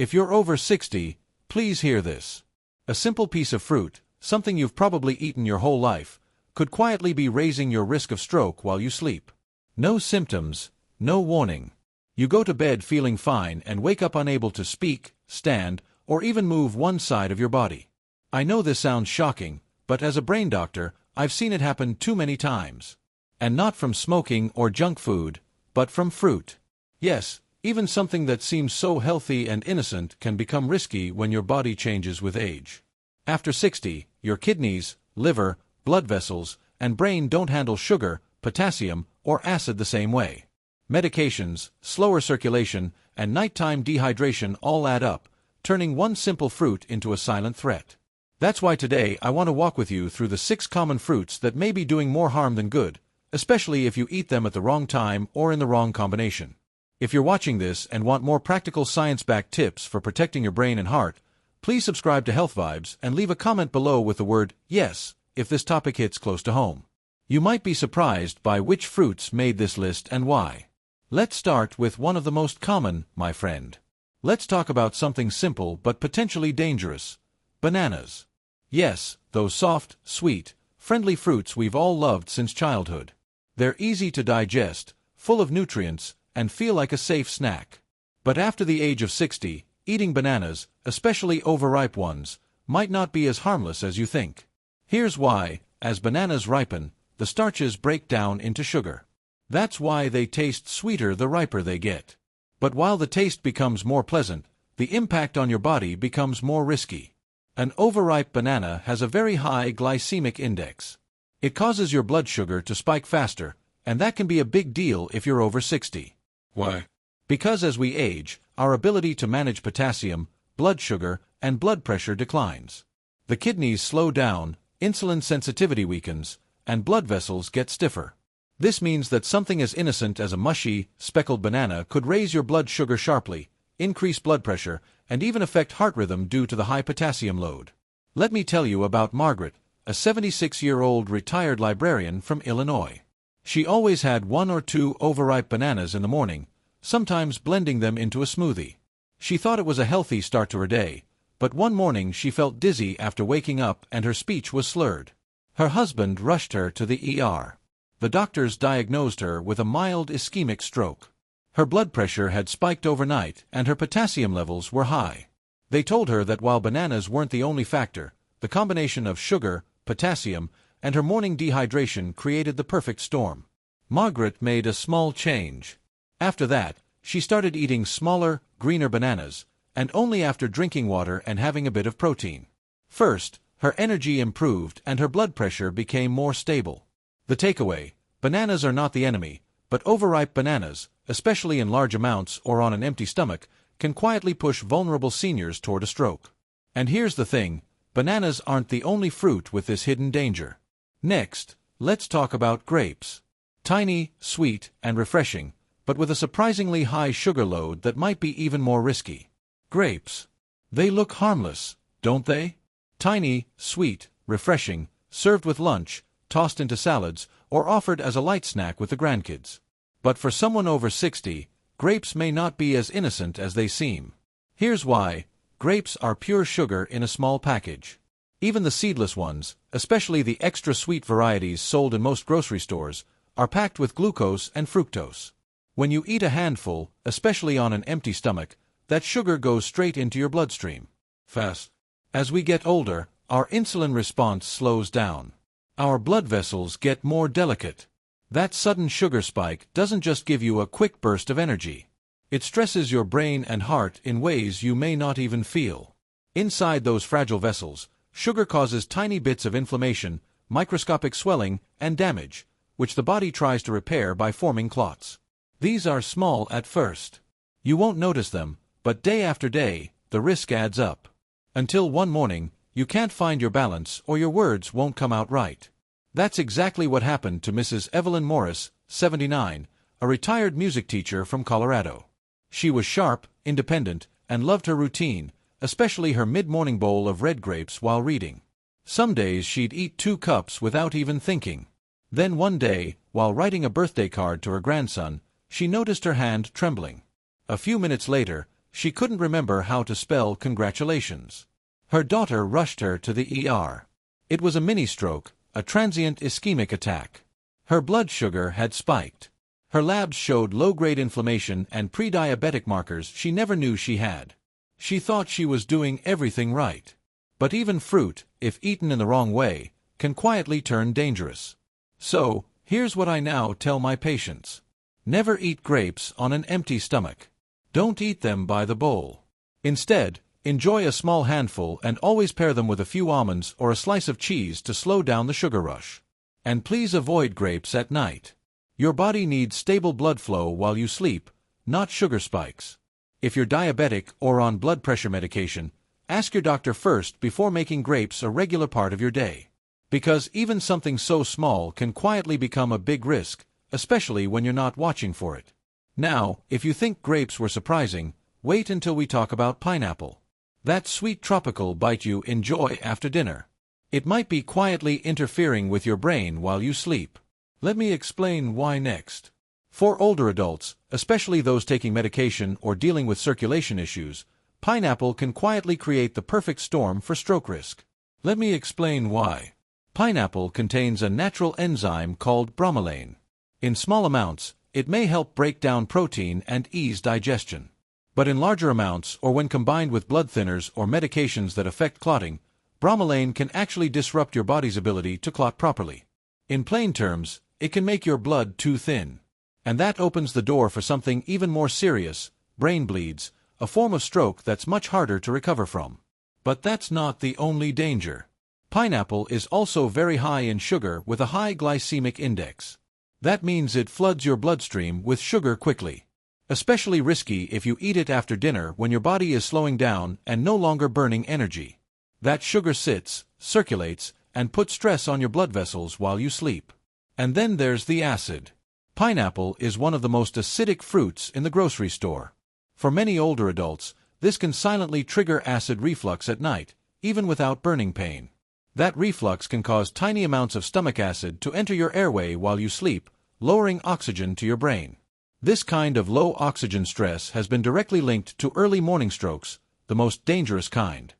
If you're over 60, please hear this. A simple piece of fruit, something you've probably eaten your whole life, could quietly be raising your risk of stroke while you sleep. No symptoms, no warning. You go to bed feeling fine and wake up unable to speak, stand, or even move one side of your body. I know this sounds shocking, but as a brain doctor, I've seen it happen too many times. And not from smoking or junk food, but from fruit. Yes, even something that seems so healthy and innocent can become risky when your body changes with age. After 60, your kidneys, liver, blood vessels, and brain don't handle sugar, potassium, or acid the same way. Medications, slower circulation, and nighttime dehydration all add up, turning one simple fruit into a silent threat. That's why today I want to walk with you through the 6 common fruits that may be doing more harm than good, especially if you eat them at the wrong time or in the wrong combination. If you're watching this and want more practical science-backed tips for protecting your brain and heart, please subscribe to Health Vibes and leave a comment below with the word "yes" if this topic hits close to home. You might be surprised by which fruits made this list and why. Let's start with one of the most common, my friend. Let's talk about something simple but potentially dangerous: bananas. Yes, those soft, sweet, friendly fruits we've all loved since childhood. They're easy to digest, full of nutrients, and feel like a safe snack. But after the age of 60, eating bananas, especially overripe ones, might not be as harmless as you think. Here's why: as bananas ripen, the starches break down into sugar. That's why they taste sweeter the riper they get. But while the taste becomes more pleasant, the impact on your body becomes more risky. An overripe banana has a very high glycemic index. It causes your blood sugar to spike faster, and that can be a big deal if you're over 60. Why? Because as we age, our ability to manage potassium, blood sugar, and blood pressure declines. The kidneys slow down, insulin sensitivity weakens, and blood vessels get stiffer. This means that something as innocent as a mushy, speckled banana could raise your blood sugar sharply, increase blood pressure, and even affect heart rhythm due to the high potassium load. Let me tell you about Margaret, a 76-year-old retired librarian from Illinois. She always had 1 or 2 overripe bananas in the morning, sometimes blending them into a smoothie. She thought it was a healthy start to her day, but one morning she felt dizzy after waking up and her speech was slurred. Her husband rushed her to the ER. The doctors diagnosed her with a mild ischemic stroke. Her blood pressure had spiked overnight and her potassium levels were high. They told her that while bananas weren't the only factor, the combination of sugar, potassium, and her morning dehydration created the perfect storm. Margaret made a small change. After that, she started eating smaller, greener bananas, and only after drinking water and having a bit of protein. First, her energy improved and her blood pressure became more stable. The takeaway: bananas are not the enemy, but overripe bananas, especially in large amounts or on an empty stomach, can quietly push vulnerable seniors toward a stroke. And here's the thing: bananas aren't the only fruit with this hidden danger. Next, let's talk about grapes. Tiny, sweet, and refreshing, but with a surprisingly high sugar load that might be even more risky. Grapes. They look harmless, don't they? Tiny, sweet, refreshing, served with lunch, tossed into salads, or offered as a light snack with the grandkids. But for someone over 60, grapes may not be as innocent as they seem. Here's why: grapes are pure sugar in a small package. Even the seedless ones, especially the extra sweet varieties sold in most grocery stores, are packed with glucose and fructose. When you eat a handful, especially on an empty stomach, that sugar goes straight into your bloodstream. Fast. As we get older, our insulin response slows down. Our blood vessels get more delicate. That sudden sugar spike doesn't just give you a quick burst of energy. It stresses your brain and heart in ways you may not even feel. Inside those fragile vessels, sugar causes tiny bits of inflammation, microscopic swelling, and damage, which the body tries to repair by forming clots. These are small at first. You won't notice them, but day after day, the risk adds up. Until one morning, you can't find your balance or your words won't come out right. That's exactly what happened to Mrs. Evelyn Morris, 79, a retired music teacher from Colorado. She was sharp, independent, and loved her routine, especially her mid-morning bowl of red grapes while reading. Some days she'd eat 2 cups without even thinking. Then one day, while writing a birthday card to her grandson, she noticed her hand trembling. A few minutes later, She couldn't remember how to spell congratulations. Her daughter rushed her to the ER. It was a mini-stroke, a transient ischemic attack. Her blood sugar had spiked. Her labs showed low-grade inflammation and pre-diabetic markers she never knew she had. She thought she was doing everything right. But even fruit, if eaten in the wrong way, can quietly turn dangerous. So, here's what I now tell my patients. Never eat grapes on an empty stomach. Don't eat them by the bowl. Instead, enjoy a small handful and always pair them with a few almonds or a slice of cheese to slow down the sugar rush. And please avoid grapes at night. Your body needs stable blood flow while you sleep, not sugar spikes. If you're diabetic or on blood pressure medication, ask your doctor first before making grapes a regular part of your day. Because even something so small can quietly become a big risk, especially when you're not watching for it. Now, if you think grapes were surprising, wait until we talk about pineapple. That sweet tropical bite you enjoy after dinner. It might be quietly interfering with your brain while you sleep. Let me explain why next. For older adults, especially those taking medication or dealing with circulation issues, pineapple can quietly create the perfect storm for stroke risk. Let me explain why. Pineapple contains a natural enzyme called bromelain. In small amounts, it may help break down protein and ease digestion. But in larger amounts or when combined with blood thinners or medications that affect clotting, bromelain can actually disrupt your body's ability to clot properly. In plain terms, it can make your blood too thin. And that opens the door for something even more serious, brain bleeds, a form of stroke that's much harder to recover from. But that's not the only danger. Pineapple is also very high in sugar with a high glycemic index. That means it floods your bloodstream with sugar quickly. Especially risky if you eat it after dinner when your body is slowing down and no longer burning energy. That sugar sits, circulates, and puts stress on your blood vessels while you sleep. And then there's the acid. Pineapple is one of the most acidic fruits in the grocery store. For many older adults, this can silently trigger acid reflux at night, even without burning pain. That reflux can cause tiny amounts of stomach acid to enter your airway while you sleep, lowering oxygen to your brain. This kind of low oxygen stress has been directly linked to early morning strokes, the most dangerous kind.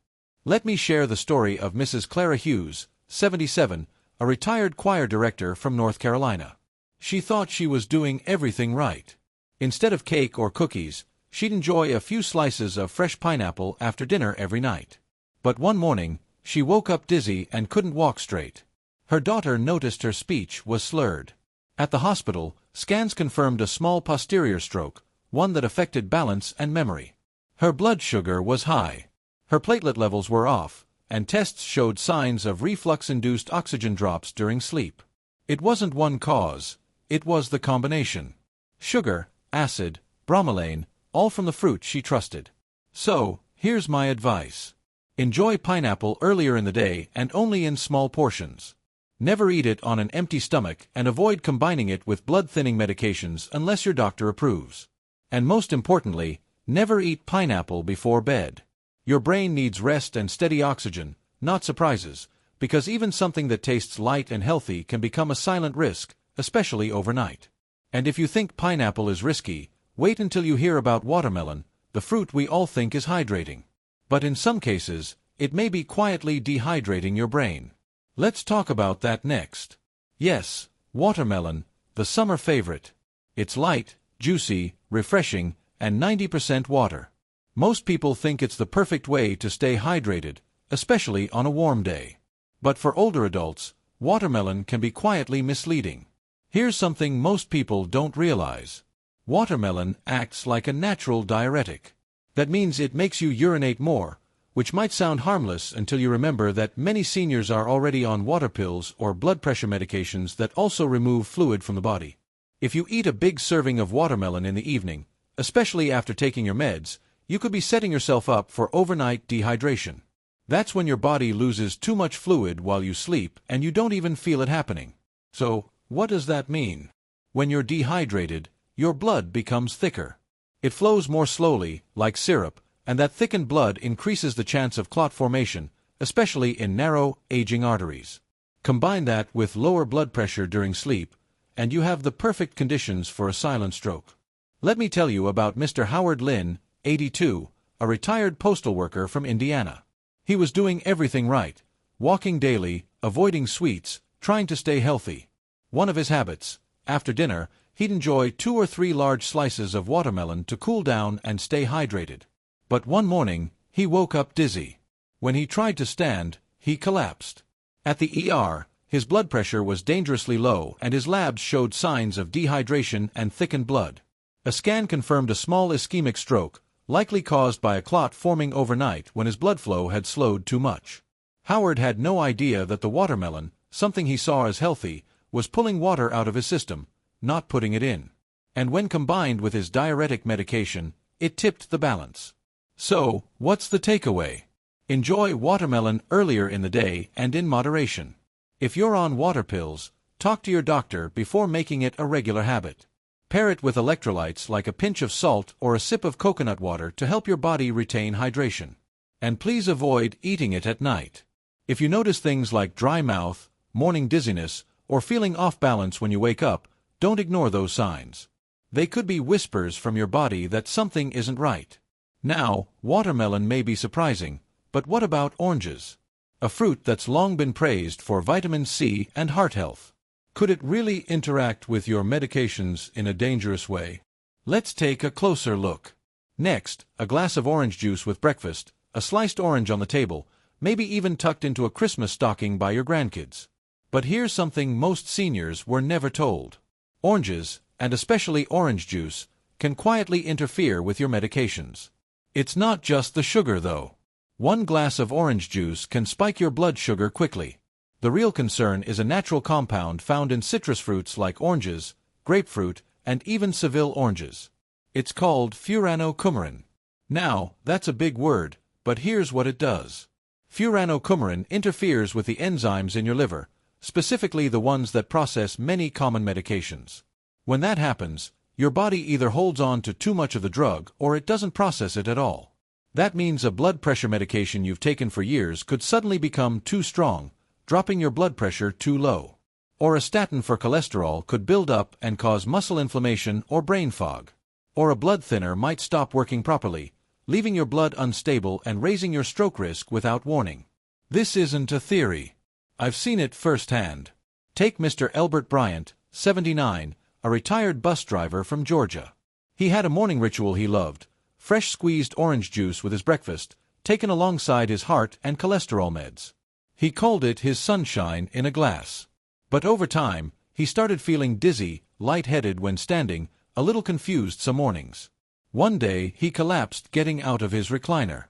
Let me share the story of Mrs. Clara Hughes, 77, a retired choir director from North Carolina. She thought she was doing everything right. Instead of cake or cookies, she'd enjoy a few slices of fresh pineapple after dinner every night. But one morning, she woke up dizzy and couldn't walk straight. Her daughter noticed her speech was slurred. At the hospital, scans confirmed a small posterior stroke, one that affected balance and memory. Her blood sugar was high. Her platelet levels were off, and tests showed signs of reflux-induced oxygen drops during sleep. It wasn't one cause, it was the combination. Sugar, acid, bromelain, all from the fruit she trusted. So, here's my advice. Enjoy pineapple earlier in the day and only in small portions. Never eat it on an empty stomach and avoid combining it with blood-thinning medications unless your doctor approves. And most importantly, never eat pineapple before bed. Your brain needs rest and steady oxygen, not surprises, because even something that tastes light and healthy can become a silent risk, especially overnight. And if you think pineapple is risky, wait until you hear about watermelon, the fruit we all think is hydrating. But in some cases, it may be quietly dehydrating your brain. Let's talk about that next. Yes, watermelon, the summer favorite. It's light, juicy, refreshing, and 90% water. Most people think it's the perfect way to stay hydrated, especially on a warm day. But for older adults, watermelon can be quietly misleading. Here's something most people don't realize. Watermelon acts like a natural diuretic. That means it makes you urinate more, which might sound harmless until you remember that many seniors are already on water pills or blood pressure medications that also remove fluid from the body. If you eat a big serving of watermelon in the evening, especially after taking your meds, you could be setting yourself up for overnight dehydration. That's when your body loses too much fluid while you sleep and you don't even feel it happening. So, what does that mean? When you're dehydrated, your blood becomes thicker. It flows more slowly, like syrup, and that thickened blood increases the chance of clot formation, especially in narrow, aging arteries. Combine that with lower blood pressure during sleep, and you have the perfect conditions for a silent stroke. Let me tell you about Mr. Howard Lynn, 82, a retired postal worker from Indiana. He was doing everything right, walking daily, avoiding sweets, trying to stay healthy. One of his habits, after dinner, he'd enjoy 2 or 3 large slices of watermelon to cool down and stay hydrated. But one morning, he woke up dizzy. When he tried to stand, he collapsed. At the ER, his blood pressure was dangerously low and his labs showed signs of dehydration and thickened blood. A scan confirmed a small ischemic stroke, likely caused by a clot forming overnight when his blood flow had slowed too much. Howard had no idea that the watermelon, something he saw as healthy, was pulling water out of his system, not putting it in. And when combined with his diuretic medication, it tipped the balance. So, what's the takeaway? Enjoy watermelon earlier in the day and in moderation. If you're on water pills, talk to your doctor before making it a regular habit. Pair it with electrolytes like a pinch of salt or a sip of coconut water to help your body retain hydration. And please avoid eating it at night. If you notice things like dry mouth, morning dizziness, or feeling off balance when you wake up, don't ignore those signs. They could be whispers from your body that something isn't right. Now, watermelon may be surprising, but what about oranges? A fruit that's long been praised for vitamin C and heart health. Could it really interact with your medications in a dangerous way? Let's take a closer look. Next, a glass of orange juice with breakfast, a sliced orange on the table, maybe even tucked into a Christmas stocking by your grandkids. But here's something most seniors were never told. Oranges, and especially orange juice, can quietly interfere with your medications. It's not just the sugar, though. One glass of orange juice can spike your blood sugar quickly. The real concern is a natural compound found in citrus fruits like oranges, grapefruit, and even Seville oranges. It's called furanocoumarin. Now, that's a big word, but here's what it does. Furanocoumarin interferes with the enzymes in your liver, specifically the ones that process many common medications. When that happens, your body either holds on to too much of the drug or it doesn't process it at all. That means a blood pressure medication you've taken for years could suddenly become too strong, dropping your blood pressure too low. Or a statin for cholesterol could build up and cause muscle inflammation or brain fog. Or a blood thinner might stop working properly, leaving your blood unstable and raising your stroke risk without warning. This isn't a theory. I've seen it firsthand. Take Mr. Elbert Bryant, 79, a retired bus driver from Georgia. He had a morning ritual he loved: fresh squeezed orange juice with his breakfast, taken alongside his heart and cholesterol meds. He called it his sunshine in a glass. But over time, he started feeling dizzy, lightheaded when standing, a little confused some mornings. One day, he collapsed getting out of his recliner.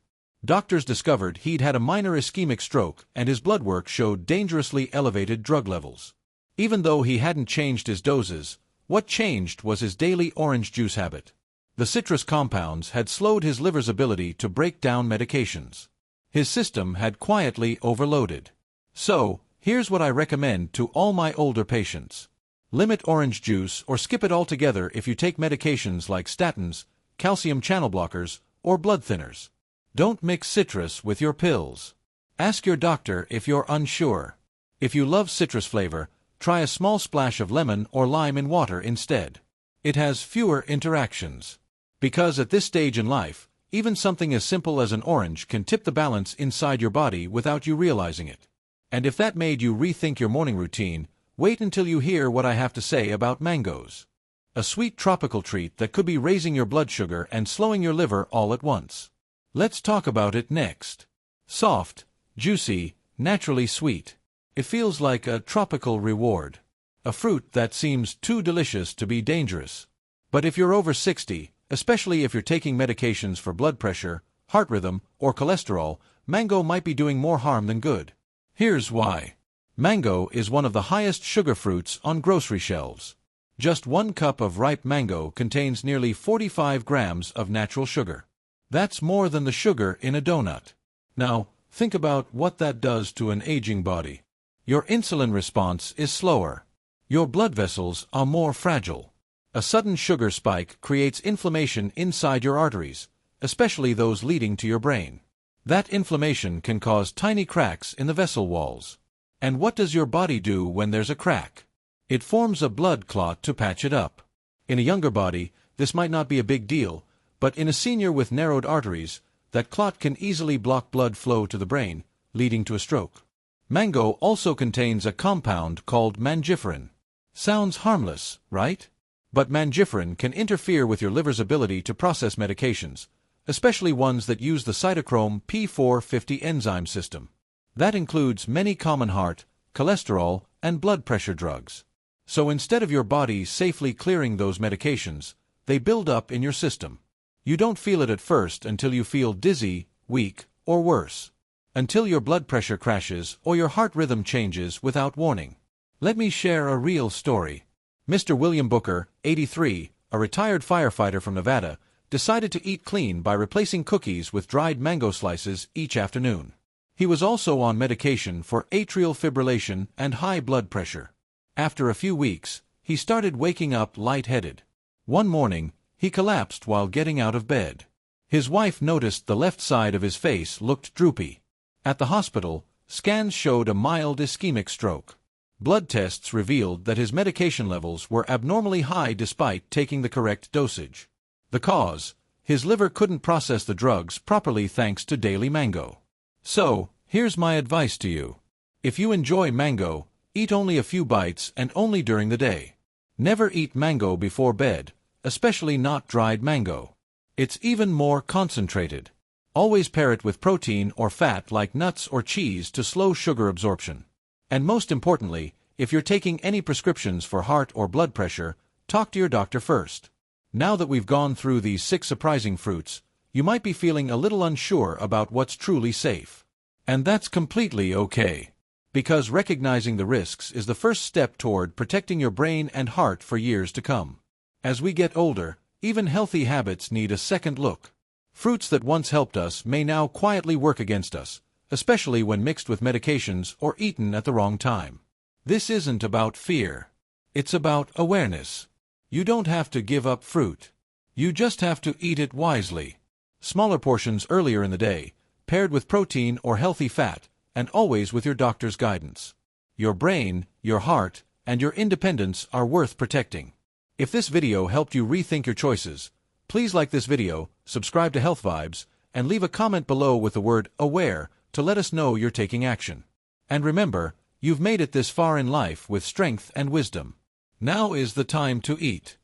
Doctors discovered he'd had a minor ischemic stroke and his blood work showed dangerously elevated drug levels. Even though he hadn't changed his doses, what changed was his daily orange juice habit. The citrus compounds had slowed his liver's ability to break down medications. His system had quietly overloaded. So, here's what I recommend to all my older patients. Limit orange juice or skip it altogether if you take medications like statins, calcium channel blockers, or blood thinners. Don't mix citrus with your pills. Ask your doctor if you're unsure. If you love citrus flavor, try a small splash of lemon or lime in water instead. It has fewer interactions. Because at this stage in life, even something as simple as an orange can tip the balance inside your body without you realizing it. And if that made you rethink your morning routine, wait until you hear what I have to say about mangoes. A sweet tropical treat that could be raising your blood sugar and slowing your liver all at once. Let's talk about it next. Soft, juicy, naturally sweet. It feels like a tropical reward. A fruit that seems too delicious to be dangerous. But if you're over 60, especially if you're taking medications for blood pressure, heart rhythm, or cholesterol, mango might be doing more harm than good. Here's why. Mango is one of the highest sugar fruits on grocery shelves. Just 1 cup of ripe mango contains nearly 45 grams of natural sugar. That's more than the sugar in a donut. Now, think about what that does to an aging body. Your insulin response is slower. Your blood vessels are more fragile. A sudden sugar spike creates inflammation inside your arteries, especially those leading to your brain. That inflammation can cause tiny cracks in the vessel walls. And what does your body do when there's a crack? It forms a blood clot to patch it up. In a younger body, this might not be a big deal, But in a senior with narrowed arteries, that clot can easily block blood flow to the brain, leading to a stroke. Mango also contains a compound called mangiferin. Sounds harmless, right? But mangiferin can interfere with your liver's ability to process medications, especially ones that use the cytochrome P450 enzyme system. That includes many common heart, cholesterol, and blood pressure drugs. So instead of your body safely clearing those medications, they build up in your system. You don't feel it at first until you feel dizzy, weak, or worse. Until your blood pressure crashes or your heart rhythm changes without warning. Let me share a real story. Mr. William Booker, 83, a retired firefighter from Nevada, decided to eat clean by replacing cookies with dried mango slices each afternoon. He was also on medication for atrial fibrillation and high blood pressure. After a few weeks, he started waking up lightheaded. One morning, he collapsed while getting out of bed. His wife noticed the left side of his face looked droopy. At the hospital, scans showed a mild ischemic stroke. Blood tests revealed that his medication levels were abnormally high despite taking the correct dosage. The cause? His liver couldn't process the drugs properly thanks to daily mango. So, here's my advice to you. If you enjoy mango, eat only a few bites and only during the day. Never eat mango before bed, especially not dried mango. It's even more concentrated. Always pair it with protein or fat like nuts or cheese to slow sugar absorption. And most importantly, if you're taking any prescriptions for heart or blood pressure, talk to your doctor first. Now that we've gone through these 6 surprising fruits, you might be feeling a little unsure about what's truly safe. And that's completely okay. Because recognizing the risks is the first step toward protecting your brain and heart for years to come. As we get older, even healthy habits need a second look. Fruits that once helped us may now quietly work against us, especially when mixed with medications or eaten at the wrong time. This isn't about fear. It's about awareness. You don't have to give up fruit. You just have to eat it wisely. Smaller portions earlier in the day, paired with protein or healthy fat, and always with your doctor's guidance. Your brain, your heart, and your independence are worth protecting. If this video helped you rethink your choices, please like this video, subscribe to Health Vibes, and leave a comment below with the word AWARE to let us know you're taking action. And remember, you've made it this far in life with strength and wisdom. Now is the time to eat.